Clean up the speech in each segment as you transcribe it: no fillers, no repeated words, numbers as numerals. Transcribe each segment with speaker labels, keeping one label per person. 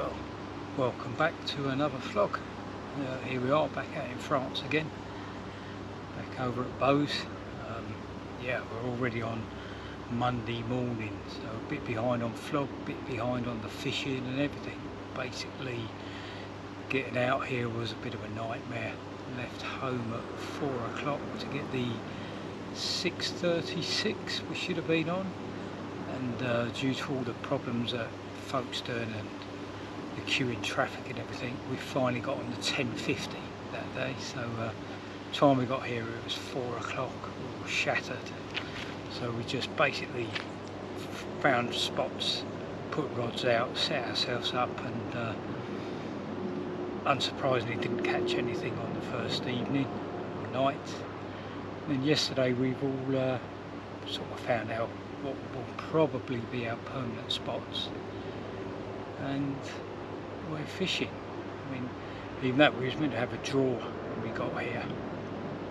Speaker 1: Well, welcome back to another vlog. Here we are back out in France again, back over at Bows. Yeah, we're already on Monday morning, so a bit behind on vlog, a bit behind on the fishing and everything. Basically, getting out here was a bit of a nightmare. Left home at 4 o'clock to get the 6:36 we should have been on, and due to all the problems at Folkestone and the queue in traffic and everything, we finally got on the 10:50 that day. So time we got here it was 4 o'clock. We were shattered, so we just basically found spots, put rods out, set ourselves up, and unsurprisingly didn't catch anything on the first evening or night. And then yesterday we've all sort of found out what will probably be our permanent spots, and we're fishing. I mean, even that, we was meant to have a draw when we got here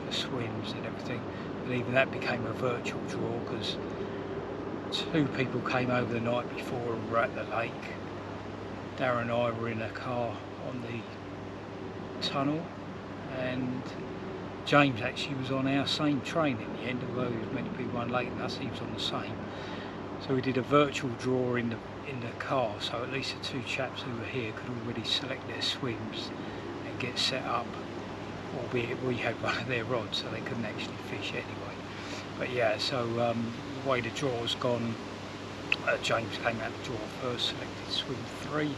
Speaker 1: for swims and everything, but even that became a virtual draw because two people came over the night before and were at the lake. Darren and I were in a car on the tunnel, and James actually was on our same train in the end, although he was meant to be one later than us, he was on the same. So we did a virtual draw in the car, so at least the two chaps who were here could already select their swims and get set up, albeit we had one of their rods so they couldn't actually fish anyway. But yeah, so the way the draw's gone, James came out the draw first, selected swim 3.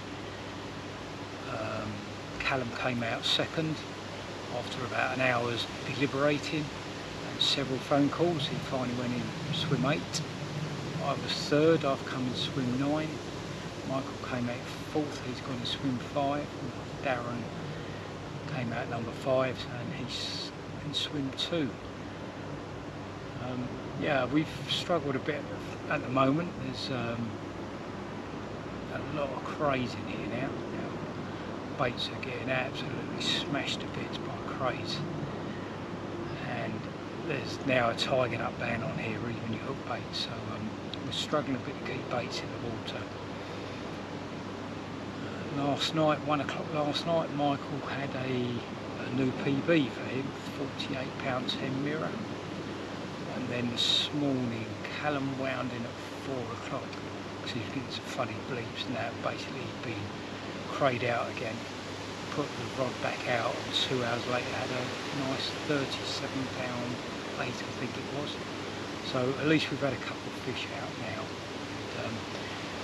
Speaker 1: Callum came out second after about an hour's deliberating and several phone calls. He finally went in swim 8. I was third, I've come in swim 9. Michael came out fourth, he's gone in swim 5. Darren came out number 5 and he's in swim 2. Yeah, we've struggled a bit at the moment. There's a lot of craze in here now. Baits are getting absolutely smashed to bits by craze, and there's now a tying up ban on here, even your hook baits, so we're struggling a bit to keep baits in the water. Last night, 1 o'clock last night, Michael had a new PB for him, 48 pound 10 mirror, and then this morning Callum wound in at 4 o'clock because he was getting some funny bleeps, and that basically he'd been crayed out again. Put the rod back out, and 2 hours later had a nice 37 pound 8, I think it was. So at least we've had a couple of fish out now. And,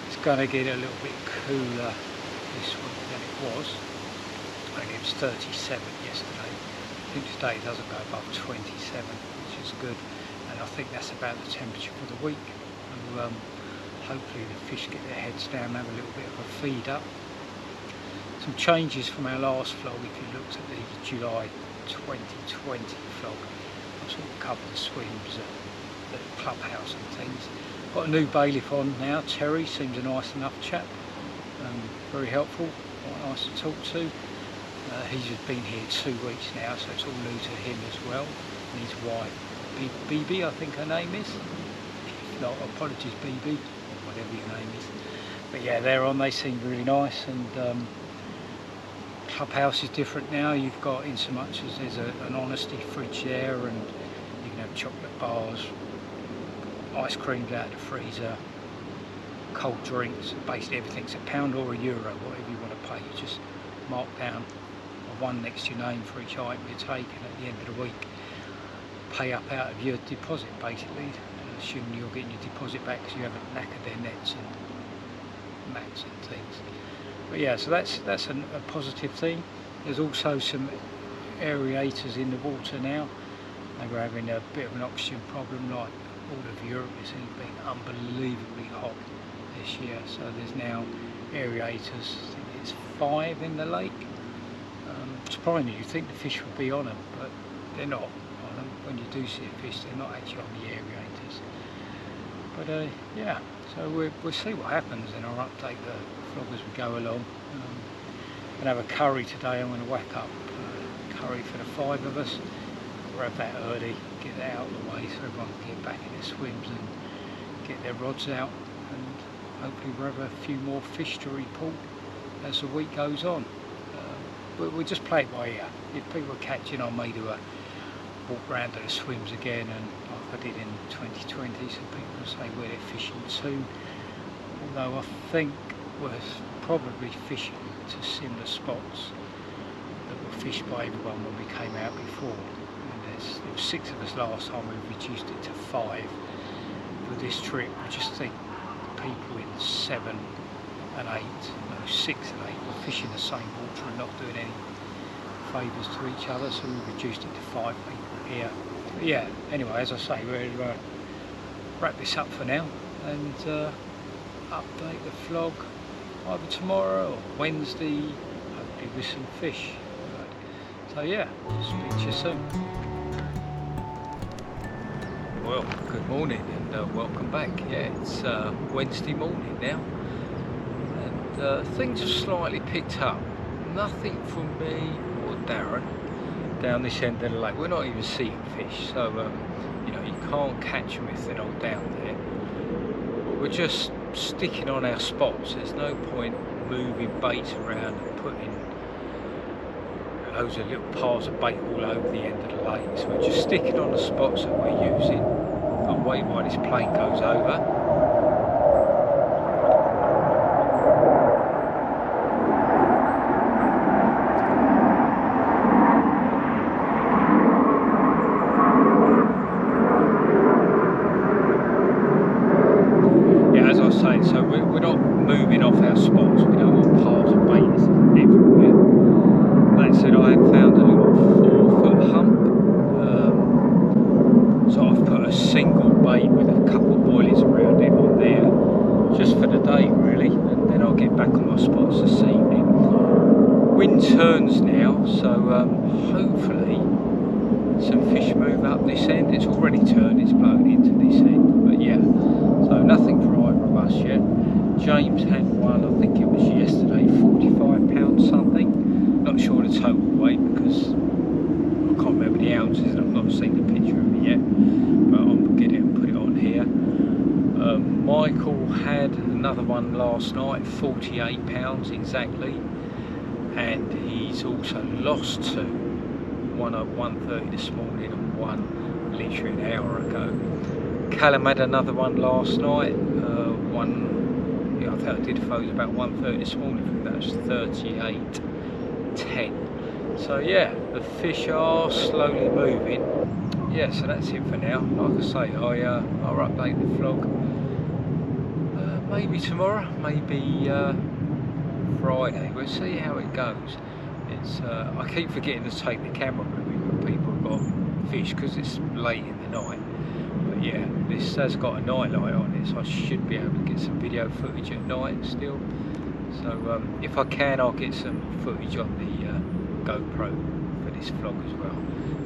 Speaker 1: it's going to get a little bit cooler this week than it was. I think it was 37 yesterday. I think today it doesn't go above 27, which is good. And I think that's about the temperature for the week. So, hopefully the fish get their heads down and have a little bit of a feed up. Some changes from our last vlog. If you looked at the July 2020 vlog, I sort of covered the swims at the clubhouse and things. Got a new bailiff on now, Terry, seems a nice enough chap, very helpful, quite nice to talk to. He's been here 2 weeks now, so it's all new to him as well, and his wife, BB, I think her name is. If not, apologies BB, or whatever your name is. But yeah, they're on, they seem really nice, and clubhouse is different now. You've got, in so much as there's an honesty fridge there, and you can have chocolate bars, ice creams out of the freezer, cold drinks, basically everything's £1 or €1, whatever you want to pay. You just mark down a 1 next to your name for each item you take, and at the end of the week pay up out of your deposit, basically, assuming you're getting your deposit back because you haven't knackered their nets and mats and things. But yeah, so that's a positive thing. There's also some aerators in the water now. They were having a bit of an oxygen problem, like all of Europe. It's been unbelievably hot this year, so there's now aerators. I think it's 5 in the lake. Surprisingly, you think the fish would be on them, but they're not on them. When you do see a fish, they're not actually on the aerators. But yeah, so we'll see what happens, and I'll update the vlog as we go along. I'm going to have a curry today. I'm going to whack up curry for the 5 of us. We'll have that early, get that out of the way so everyone can get back in their swims and get their rods out, and hopefully we'll have a few more fish to report as the week goes on. But we'll just play it by ear. If people are catching, I may do a walk round to the swims again, and like I did in 2020, so people will say where they're fishing to. Although I think we're probably fishing to similar spots that were fished by everyone when we came out before. And there was 6 of us last time, we reduced it to 5 for this trip. I just think people in 7 and 8, no 6 and 8 were fishing the same water and not doing any favours to each other, so we reduced it to 5 people here. But yeah, anyway, as I say, we'll wrap this up for now and update the vlog either tomorrow or Wednesday, hopefully with some fish. So yeah, speak to you soon. Well, good morning and welcome back. Yeah, it's Wednesday morning now, and things have slightly picked up. Nothing from me or Darren down this end of the lake. We're not even seeing fish, so you know, you can't catch them if they're not down there. But we're just sticking on our spots. There's no point moving bait around and putting loads of little piles of bait all over the end of the lake. So we're just sticking on the spots that we're using. I'll wait while this plane goes over. So we're not moving off our spots. We don't want piles of bait everywhere. That said, I have found a little 4-foot hump. So I've put a single bait with a couple of boilies around it on there, just for the day really, and then I'll get back on my spots this evening. Wind turns now, so hopefully some fish move up this end. It's already turned, it's blown into this end, but yeah, so nothing for either of us yet. James had one, I think it was yesterday, 45 pounds something. Not sure the total weight because I can't remember the ounces and I've not seen the picture of it yet, but I'll get it and put it on here. Michael had another one last night, 48 pounds exactly, and he's also lost 2. One at 1:30 this morning and one literally an hour ago. Callum had another one last night, I think I did photos about 1:30 this morning, I think that was 38.10. So yeah, the fish are slowly moving. Yeah, so that's it for now. Like I say, I'll update the vlog maybe tomorrow, maybe Friday. We'll see how it goes. It's I keep forgetting to take the camera with me when people have got fish because it's late in the night. But yeah, this has got a night light on it, so I should be able to get some video footage at night still. So if I can, I'll get some footage on the GoPro for this vlog as well.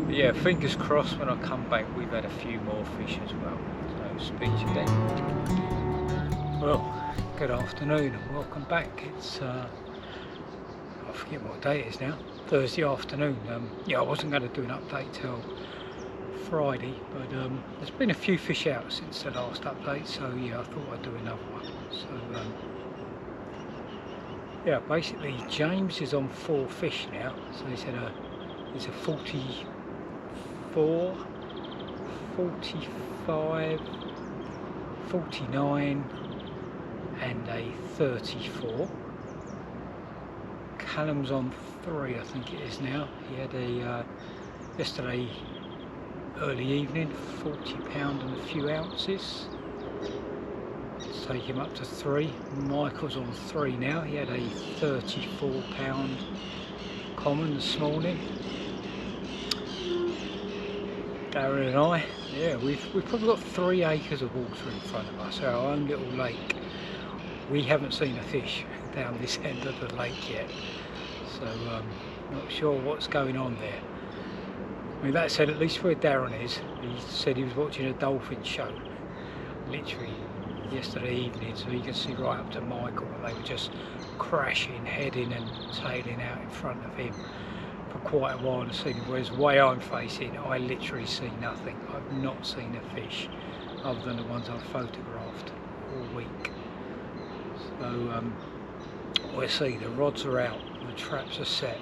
Speaker 1: But yeah, fingers crossed when I come back we've had a few more fish as well. So speak to you then. Well, good afternoon and welcome back. It's I forget what day it is now, Thursday afternoon. Yeah, I wasn't going to do an update till Friday, but there's been a few fish out since the last update, so yeah, I thought I'd do another one. So yeah, basically James is on 4 fish now, so he's had it's a 44, 45, 49 and a 34. Callum's on 3, I think it is now. He had a yesterday early evening, 40 pound and a few ounces. Let's take him up to 3. Michael's on 3 now. He had a 34 pound common this morning. Darren and I, yeah, we've probably got 3 acres of water in front of us, our own little lake. We haven't seen a fish down this end of the lake yet, so not sure what's going on there. I mean, that said, at least where Darren is, he said he was watching a dolphin show literally yesterday evening, so you can see right up to Michael, and they were just crashing, heading and tailing out in front of him for quite a while to see him. Whereas the way I'm facing, I literally see nothing. I've not seen a fish other than the ones I've photographed all week. So We'll see, the rods are out, the traps are set.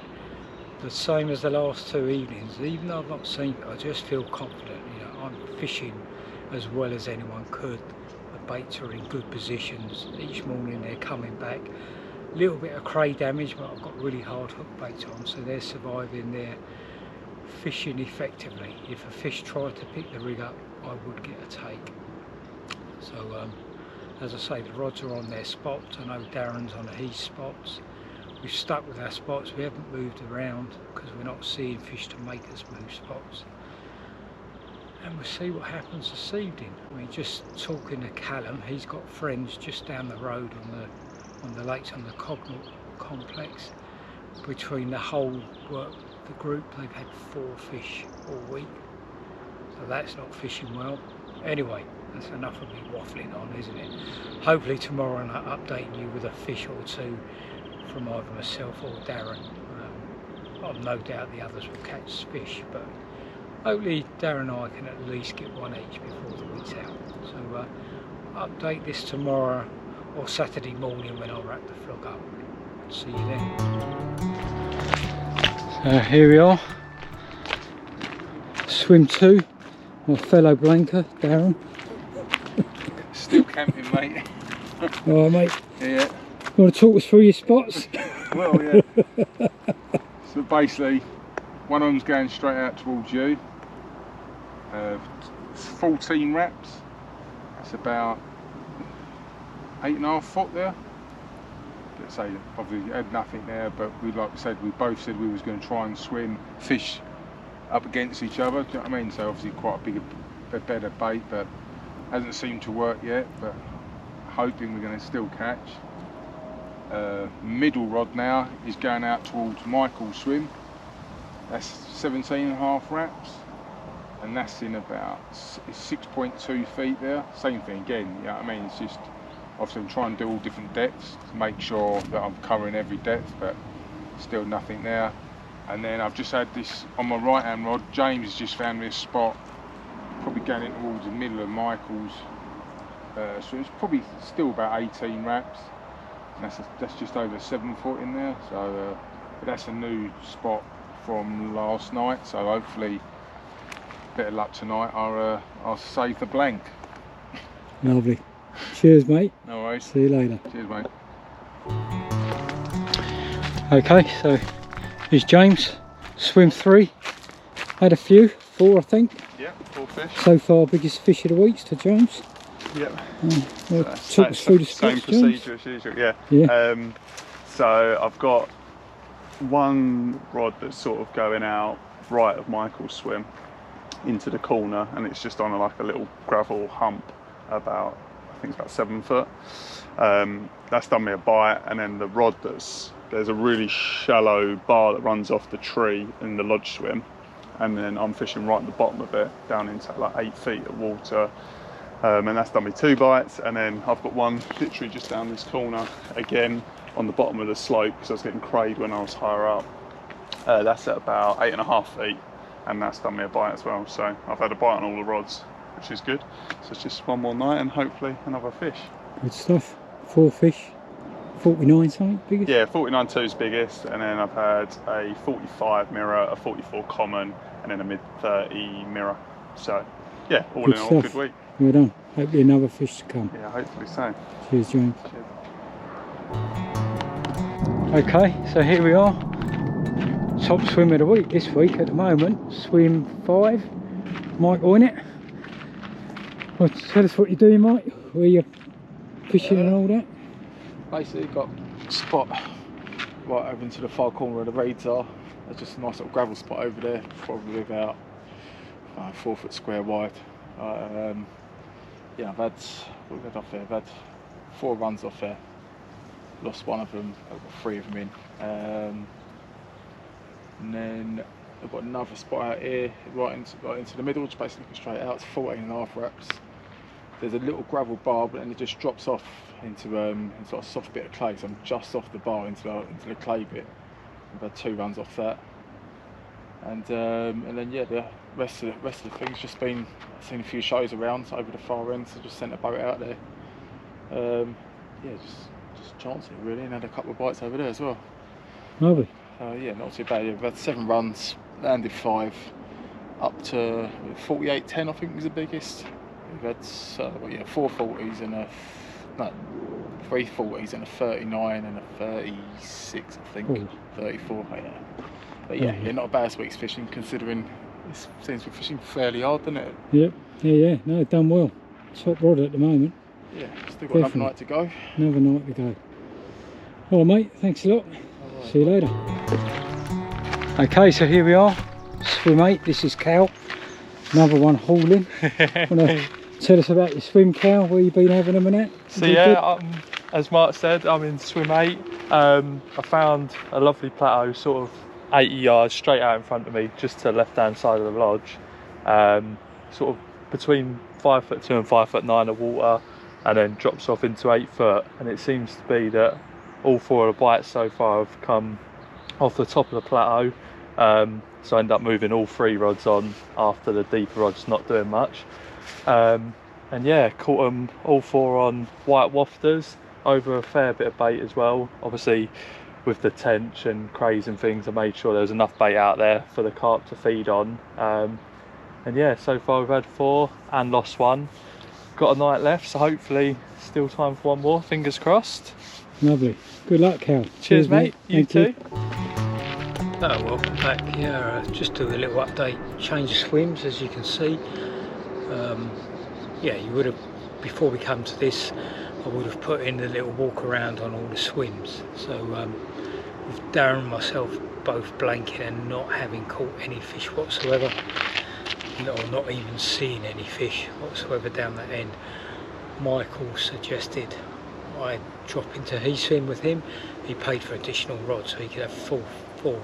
Speaker 1: The same as the last 2 evenings, even though I've not seen it, I just feel confident. You know, I'm fishing as well as anyone could. The baits are in good positions. Each morning they're coming back. A little bit of cray damage, but I've got really hard hook baits on, so they're surviving. They're fishing effectively. If a fish tried to pick the rig up, I would get a take. So as I say, the rods are on their spots. I know Darren's on his spots. We've stuck with our spots. We haven't moved around because we're not seeing fish to make us move spots. And we'll see what happens this evening. I mean, just talking to Callum, he's got friends just down the road on the lakes on the Cognal complex. Between the whole the group, they've had 4 fish all week. So that's not fishing well. Anyway, that's enough of me waffling on, isn't it? Hopefully tomorrow I'll update you with a fish or 2 from either myself or Darren. I've no doubt the others will catch fish, but hopefully Darren and I can at least get 1 each before the week's out. So update this tomorrow or Saturday morning when I wrap the vlog up. See you then. So here we are, swim 2, my fellow blanker, Darren.
Speaker 2: Still camping, mate.
Speaker 1: Alright, mate.
Speaker 2: Yeah.
Speaker 1: You want to talk us through your spots?
Speaker 2: Well, yeah. So basically, one of them's going straight out towards you. It's 14 wraps. It's about 8.5 foot there. Let's say obviously had nothing there, but we, like we said, we both said we was going to try and swim fish up against each other. Do you know what I mean? So obviously quite a better bait, but hasn't seemed to work yet. But hoping we're going to still catch. Middle rod now is going out towards Michael's swim. That's 17.5 wraps, and that's in about 6.2 feet there. Same thing again, you know what I mean? It's just obviously I'm trying to do all different depths to make sure that I'm covering every depth, but still nothing there. And then I've just had this on my right hand rod. James has just found me a spot, probably going in towards the middle of Michael's. So it's probably still about 18 wraps. And that's just over 7 foot in there. So but that's a new spot from last night. So hopefully, better luck tonight. I'll save the blank.
Speaker 1: Lovely. Cheers, mate.
Speaker 2: No worries.
Speaker 1: See you later.
Speaker 2: Cheers, mate.
Speaker 1: Okay, so here's James. Swim 3. Had a few, 4 I think.
Speaker 2: Yeah, 4 fish.
Speaker 1: So far, biggest fish of the week to James.
Speaker 2: Yep.
Speaker 1: Talk us through the spots,
Speaker 2: same procedure as usual. Yeah. So I've got one rod that's sort of going out right of Michael's swim into the corner, and it's just on like a little gravel hump about, I think it's about 7 foot. That's done me a bite, and then the rod there's a really shallow bar that runs off the tree in the lodge swim, and then I'm fishing right at the bottom of it down into like 8 feet of water. And that's done me 2 bites, and then I've got one literally just down this corner again on the bottom of the slope because I was getting crayed when I was higher up. That's at about 8.5 feet, and that's done me a bite as well. So I've had a bite on all the rods, which is good. So it's just one more night and hopefully another fish.
Speaker 1: Good stuff. 4 fish. 49 something biggest?
Speaker 2: Yeah, 49.2 is biggest, and then I've had a 45 mirror, a 44 common, and then a mid-30 mirror. So yeah, all in all, good week.
Speaker 1: Well done. Hopefully another fish to come.
Speaker 2: Yeah, hopefully so.
Speaker 1: Cheers, James.
Speaker 2: Cheers.
Speaker 1: Okay, so here we are. Top swim of the week this week at the moment. Swim 5. Michael in it. Well, tell us what you're doing, Mike. Where you're fishing and all that.
Speaker 3: Basically got a spot right over into the far corner of the reeds are. There's just a nice little gravel spot over there, probably about 4 foot square wide. Yeah, I've had, what have I had off there? I've had 4 runs off there. Lost one of them, I've got 3 of them in. And then I've got another spot out here, right into the middle, which basically goes straight out. It's 14.5 wraps. There's a little gravel bar, but then it just drops off into a soft bit of clay. So I'm just off the bar into the clay bit. I've had 2 runs off that. And then yeah, the rest of the things just been, I've seen a few shows around over the far end, so just sent a boat out there. Yeah, just Just chancing it really, and had a couple of bites over there as well.
Speaker 4: Lovely.
Speaker 3: Yeah, not too bad. Yeah, we've had 7 runs, landed 5, up to 48.10 I think was the biggest. We've had 4 40s and 3 40s and a 39 and a 36 I think.
Speaker 4: Ooh.
Speaker 3: 34, yeah. But yeah, not a bad week's fishing considering it seems to be fishing fairly hard, doesn't it?
Speaker 4: Yep. Yeah. No, done well. Top rod at the moment.
Speaker 3: Yeah, still got another night to go.
Speaker 4: Another night to go. All right, mate. Thanks a lot. Right. See you later. Okay, so here we are. Swim 8. This is Cal. Another one hauling. Wanna tell us about your swim, Cal? Where you been having them and that?
Speaker 2: So yeah, as Mark said, I'm in swim 8. I found a lovely plateau, sort of 80 yards straight out in front of me, just to the left hand side of the lodge. Sort of between 5'2" and 5'9" of water, and then drops off into 8 foot. And it seems to be that all 4 of the bites so far have come off the top of the plateau. So I end up moving all 3 rods on after the deeper rods not doing much. And yeah, caught them all 4 on white wafters over a fair bit of bait as well. Obviously with the tench and crays and things, I made sure there was enough bait out there for the carp to feed on. And yeah, so far we've had 4 and lost 1. Got a night left, so hopefully still time for 1 more, fingers crossed.
Speaker 4: Lovely. Good luck, Cal.
Speaker 2: Cheers mate. You too.
Speaker 1: Welcome back. Yeah, just do a little update. Change of swims, as you can see. Yeah, you would have, before we come to this, I would have put in a little walk around on all the swims. So with Darren and myself both blanking and not having caught any fish whatsoever, or not even seeing any fish whatsoever down that end, Michael suggested I drop into his swim with him. He paid for additional rods so he could have 4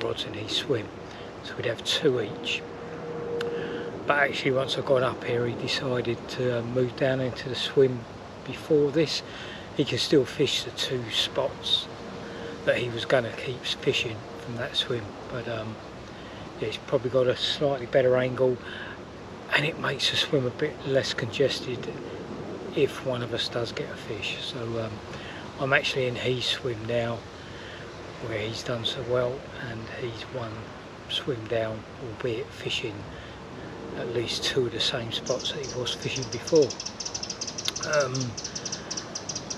Speaker 1: rods in his swim, so we'd have 2 each. But actually once I got up here, he decided to move down into the swim before this. He could still fish the 2 spots that he was going to keep fishing from that swim, but yeah, he's probably got a slightly better angle, and it makes the swim a bit less congested if one of us does get a fish. So I'm actually in his swim now, where he's done so well, and he's 1 swim down, albeit fishing at least 2 of the same spots that he was fishing before.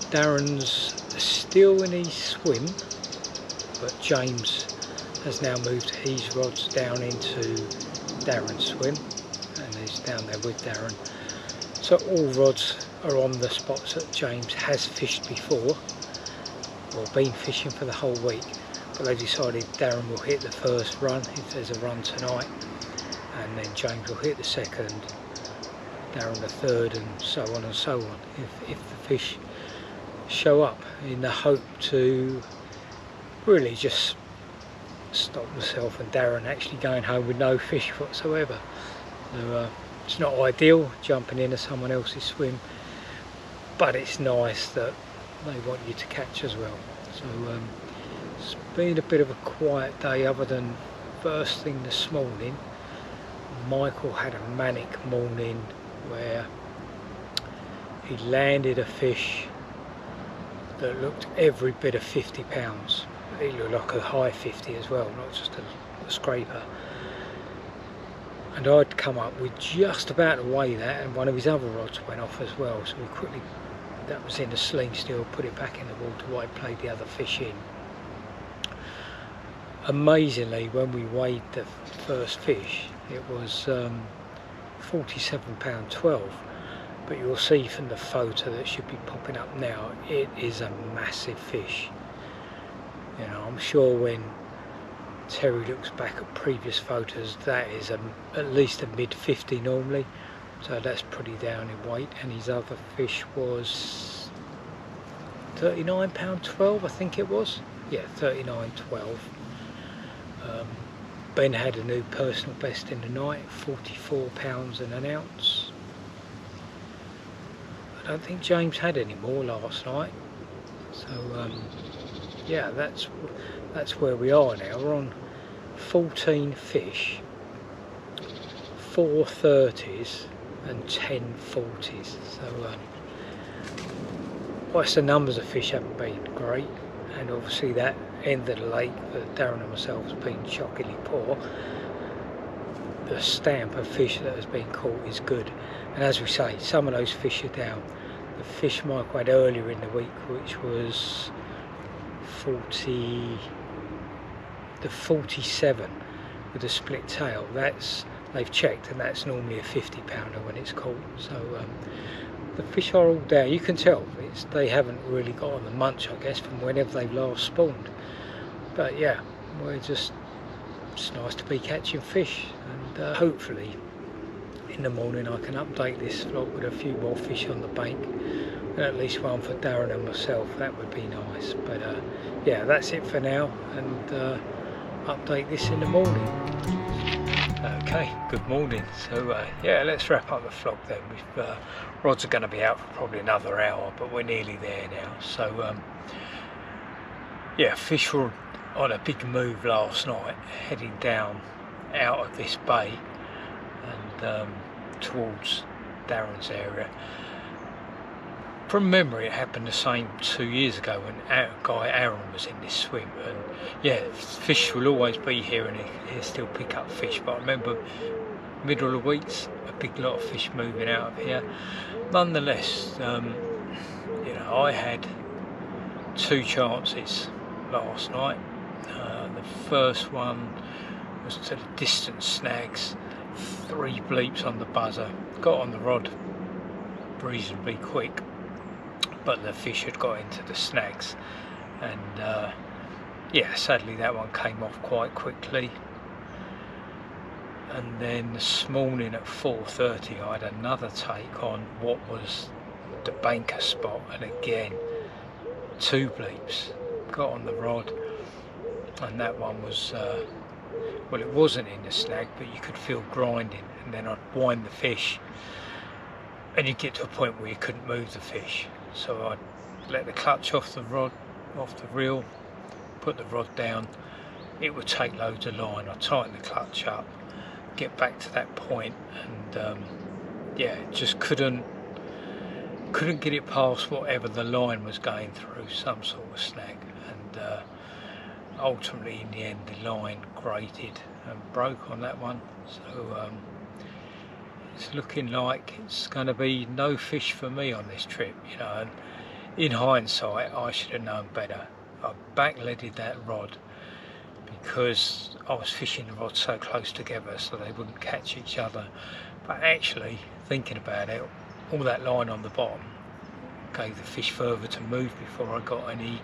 Speaker 1: Darren's still in his swim, but James has now moved his rods down into Darren's swim, and he's down there with Darren. So all rods are on the spots that James has fished before, or been fishing for the whole week, but they decided Darren will hit the first run if there's a run tonight, and then James will hit the second, Darren the third, and so on and so on, if the fish show up, in the hope to really just stop myself and Darren actually going home with no fish whatsoever. So it's not ideal jumping into someone else's swim, but it's nice that they want you to catch as well. So it's been a bit of a quiet day, other than first thing this morning. Michael had a manic morning where he landed a fish that looked every bit of 50 pounds. It looked like a high 50 as well, not just a scraper. And I'd come up with just about to weigh that, and one of his other rods went off as well, so we quickly, that was in the sling still, put it back in the water while I played the other fish in. Amazingly, when we weighed the first fish, it was 47 pound 12, but you'll see from the photo that should be popping up now, it is a massive fish. You know, I'm sure when Terry looks back at previous photos, that is at least a mid 50 normally, so that's pretty down in weight. And his other fish was 39 pound 12, I think it was. Yeah, 39.12. Ben had a new personal best in the night, 44 pounds and an ounce. I don't think James had any more last night, so yeah, that's where we are now. We're on 14 fish, 4 30s and 10 40s. So whilst the numbers of fish haven't been great, and obviously that end of the lake that Darren and myself has been shockingly poor, the stamp of fish that has been caught is good. And as we say, some of those fish are down. The fish Michael had earlier in the week, which was 47 with a split tail, they've checked, and that's normally a 50 pounder when it's caught. So the fish are all down. You can tell they haven't really got on the munch, I guess, from whenever they've last spawned. But yeah, it's nice to be catching fish, and hopefully in the morning I can update this vlog with a few more fish on the bank, and at least one for Darren and myself. That would be nice. But yeah, that's it for now, and update this in the morning. Okay, good morning. So yeah, let's wrap up the vlog then. Rods are going to be out for probably another hour, but we're nearly there now. So yeah, fish were on a big move last night, heading down out of this bay and towards Darren's area. From memory, it happened the same 2 years ago when Guy Aaron was in this swim, and yeah, fish will always be here, and he'll still pick up fish. But I remember middle of the weeks, a big lot of fish moving out of here. Nonetheless, you know, I had 2 chances last night. The first one was to the distant snags, 3 bleeps on the buzzer, got on the rod reasonably quick, but the fish had got into the snags, and yeah, sadly that one came off quite quickly. And then this morning at 4:30 I had another take on what was the banker spot, and again 2 bleeps, got on the rod, and that one was well, it wasn't in the snag, but you could feel grinding, and then I'd wind the fish and you'd get to a point where you couldn't move the fish. So I'd let the clutch off the rod, off the reel, put the rod down. It would take loads of line. I'd tighten the clutch up, get back to that point, and yeah, just couldn't get it past whatever the line was going through, some sort of snag. And ultimately in the end the line grated and broke on that one. So it's looking like it's going to be no fish for me on this trip, you know. And in hindsight, I should have known better. I backleaded that rod because I was fishing the rods so close together so they wouldn't catch each other. But actually, thinking about it, all that line on the bottom gave the fish further to move before I got any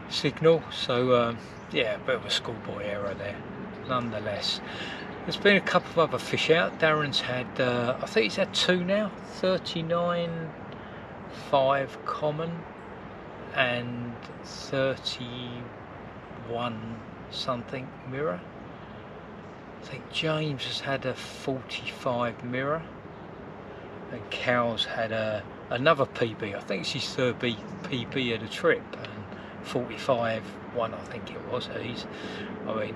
Speaker 1: signal. So yeah, a bit of a schoolboy error there. Nonetheless, there's been a couple of other fish out. Darren's had, I think he's had 2 now, 39.5 common and 31 something mirror. I think James has had a 45 mirror, and Cal's had another PB. I think it's his 3rd PB of the trip, and 45 one I think it was. I mean,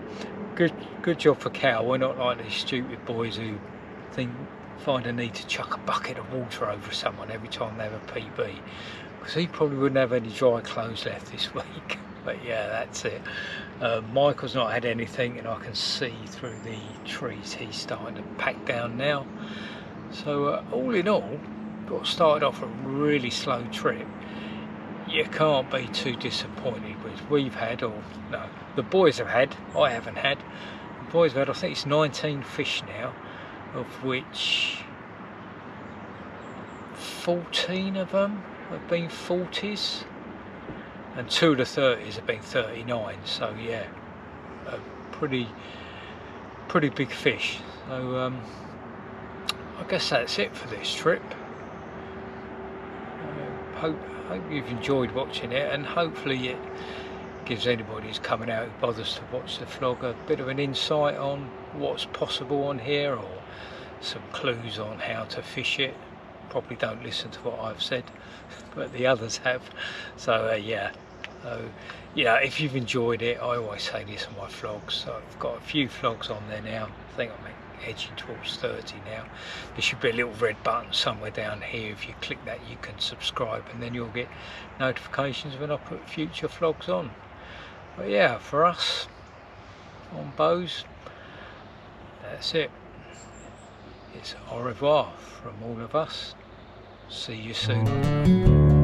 Speaker 1: good job for Cal. We're not like these stupid boys who find a need to chuck a bucket of water over someone every time they have a PB, because he probably wouldn't have any dry clothes left this week. But yeah, that's it. Michael's not had anything, and I can see through the trees he's starting to pack down now. So all in all, what started off a really slow trip, you can't be too disappointed with. We've had, or no, the boys have had, I haven't had, the boys have had, I think it's 19 fish now, of which 14 of them have been 40s, and 2 of the 30s have been 39. So yeah, a pretty big fish. So I guess that's it for this trip. Hope you've enjoyed watching it, and hopefully it gives anybody who's coming out who bothers to watch the vlog a bit of an insight on what's possible on here, or some clues on how to fish it. Probably don't listen to what I've said, but the others have. So yeah, yeah, if you've enjoyed it, I always say this on my vlogs. So I've got a few vlogs on there now. I think I edging towards 30 now. There should be a little red button somewhere down here. If you click that, you can subscribe, and then you'll get notifications when I put future vlogs on. But yeah, for us on bows, that's it. It's au revoir from all of us. See you soon.